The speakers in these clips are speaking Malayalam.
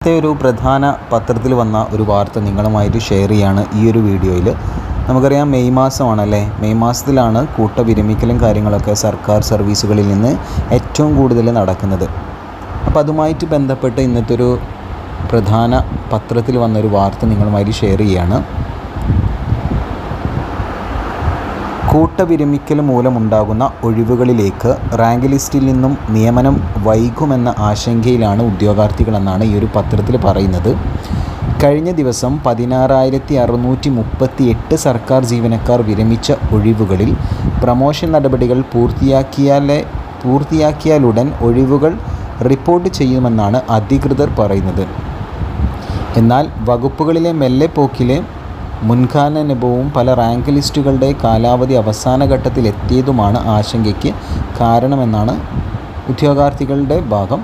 ഇന്നത്തെ ഒരു പ്രധാന പത്രത്തിൽ വന്ന ഒരു വാർത്ത നിങ്ങളുമായിട്ട് ഷെയർ ചെയ്യാണ് ഈ ഒരു വീഡിയോയിൽ. നമുക്കറിയാം മെയ് മാസമാണല്ലേ. മെയ് മാസത്തിലാണ് കൂട്ടവിരമിക്കലും കാര്യങ്ങളൊക്കെ സർക്കാർ സർവീസുകളിൽ നിന്ന് ഏറ്റവും കൂടുതൽ നടക്കുന്നത്. അപ്പോൾ അതുമായിട്ട് ബന്ധപ്പെട്ട് ഇന്നത്തെ ഒരു പ്രധാന പത്രത്തിൽ വന്നൊരു വാർത്ത നിങ്ങളുമായിട്ട് ഷെയർ ചെയ്യാണ്. കൂട്ടവിരമിക്കൽ മൂലമുണ്ടാകുന്ന ഒഴിവുകളിലേക്ക് റാങ്ക് ലിസ്റ്റിൽ നിന്നും നിയമനം വൈകുമെന്ന ആശങ്കയിലാണ് ഉദ്യോഗാർത്ഥികളെന്നാണ് ഈ ഒരു പത്രത്തിൽ പറയുന്നത്. കഴിഞ്ഞ ദിവസം 16,638 സർക്കാർ ജീവനക്കാർ വിരമിച്ച ഒഴിവുകളിൽ പ്രമോഷൻ നടപടികൾ പൂർത്തിയാക്കിയാലുടൻ ഒഴിവുകൾ റിപ്പോർട്ട് ചെയ്യുമെന്നാണ് അധികൃതർ പറയുന്നത്. എന്നാൽ വകുപ്പുകളിലെ മെല്ലെപ്പോക്കിലെ മുൻകാലാനുഭവവും പല റാങ്ക് ലിസ്റ്റുകളുടെ കാലാവധി അവസാന ഘട്ടത്തിലെത്തിയതുമാണ് ആശങ്കയ്ക്ക് കാരണമെന്നാണ് ഉദ്യോഗാർത്ഥികളുടെ ഭാഗം.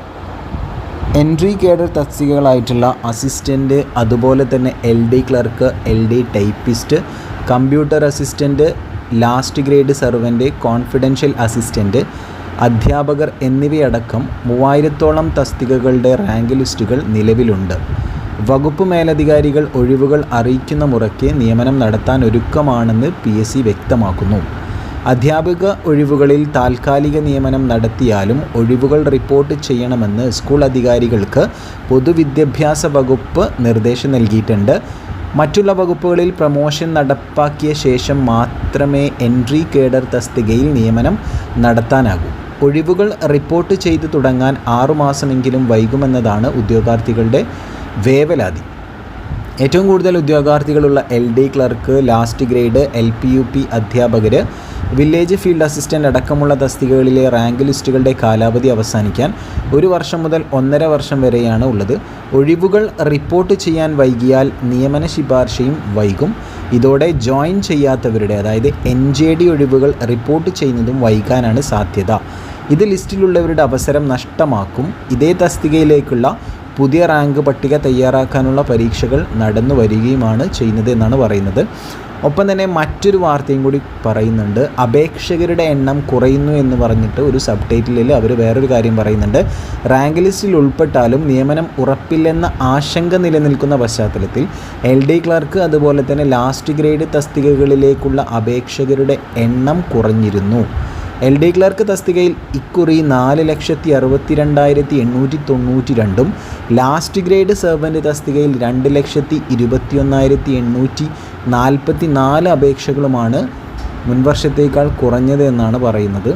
എൻട്രി കേഡർ തസ്തികകളായിട്ടുള്ള അസിസ്റ്റൻ്റ്, അതുപോലെ തന്നെ LD clerk, LD typist, computer assistant, last grade servant, confidential assistant, അധ്യാപകർ എന്നിവയടക്കം 3000-ഓളം തസ്തികകളുടെ റാങ്ക് ലിസ്റ്റുകൾ നിലവിലുണ്ട്. വകുപ്പ് മേലധികാരികൾ ഒഴിവുകൾ അറിയിക്കുന്ന മുറയ്ക്ക് നിയമനം നടത്താൻ ഒരുക്കമാണെന്ന് PSC വ്യക്തമാക്കുന്നു. അധ്യാപക ഒഴിവുകളിൽ താൽക്കാലിക നിയമനം നടത്തിയാലും ഒഴിവുകൾ റിപ്പോർട്ട് ചെയ്യണമെന്ന് സ്കൂൾ അധികാരികൾക്ക് പൊതുവിദ്യാഭ്യാസ വകുപ്പ് നിർദ്ദേശം നൽകിയിട്ടുണ്ട്. മറ്റുള്ള വകുപ്പുകളിൽ പ്രമോഷൻ നടപ്പാക്കിയ ശേഷം മാത്രമേ എൻട്രി കേഡർ തസ്തികയിൽ നിയമനം നടത്താനാകൂ. ഒഴിവുകൾ റിപ്പോർട്ട് ചെയ്തു തുടങ്ങാൻ 6 മാസമെങ്കിലും വൈകുമെന്നതാണ് ഉദ്യോഗാർത്ഥികളുടെ വേവലാതി. ഏറ്റവും കൂടുതൽ ഉദ്യോഗാർത്ഥികളുള്ള LD clerk, last grade, LP-UP അധ്യാപകർ, വില്ലേജ് ഫീൽഡ് അസിസ്റ്റൻ്റ് അടക്കമുള്ള തസ്തികകളിലെ റാങ്ക് ലിസ്റ്റുകളുടെ കാലാവധി അവസാനിക്കാൻ 1 വർഷം മുതൽ 1.5 വർഷം വരെയാണ് ഉള്ളത്. ഒഴിവുകൾ റിപ്പോർട്ട് ചെയ്യാൻ വൈകിയാൽ നിയമന ശുപാർശയും വൈകും. ഇതോടെ ജോയിൻ ചെയ്യാത്തവരുടെ, അതായത് NJD ഒഴിവുകൾ റിപ്പോർട്ട് ചെയ്യുന്നതും വൈകാനാണ് സാധ്യത. ഇത് ലിസ്റ്റിലുള്ളവരുടെ അവസരം നഷ്ടമാക്കും. ഇതേ തസ്തികയിലേക്കുള്ള പുതിയ റാങ്ക് പട്ടിക തയ്യാറാക്കാനുള്ള പരീക്ഷകൾ നടന്നു വരികയുമാണ് ചെയ്യുന്നത് എന്നാണ് പറയുന്നത്. ഒപ്പം തന്നെ മറ്റൊരു വാർത്തയും കൂടി പറയുന്നുണ്ട്. അപേക്ഷകരുടെ എണ്ണം കുറയുന്നു എന്ന് പറഞ്ഞിട്ട് ഒരു സബ് ടൈറ്റിലിൽ അവർ വേറൊരു കാര്യം പറയുന്നുണ്ട്. റാങ്ക് ലിസ്റ്റിൽ ഉൾപ്പെട്ടാലും നിയമനം ഉറപ്പില്ലെന്ന ആശങ്ക നിലനിൽക്കുന്ന പശ്ചാത്തലത്തിൽ LD ക്ലർക്ക്, അതുപോലെ തന്നെ ലാസ്റ്റ് ഗ്രേഡ് തസ്തികകളിലേക്കുള്ള അപേക്ഷകരുടെ എണ്ണം കുറഞ്ഞിരുന്നു. LD ക്ലർക്ക് തസ്തികയിൽ ഇക്കുറി 4,62,892, ലാസ്റ്റ് ഗ്രേഡ് സെർവൻ്റ് തസ്തികയിൽ 2,21,844 അപേക്ഷകളുമാണ് മുൻവർഷത്തേക്കാൾ കുറഞ്ഞത് എന്നാണ് പറയുന്നത്.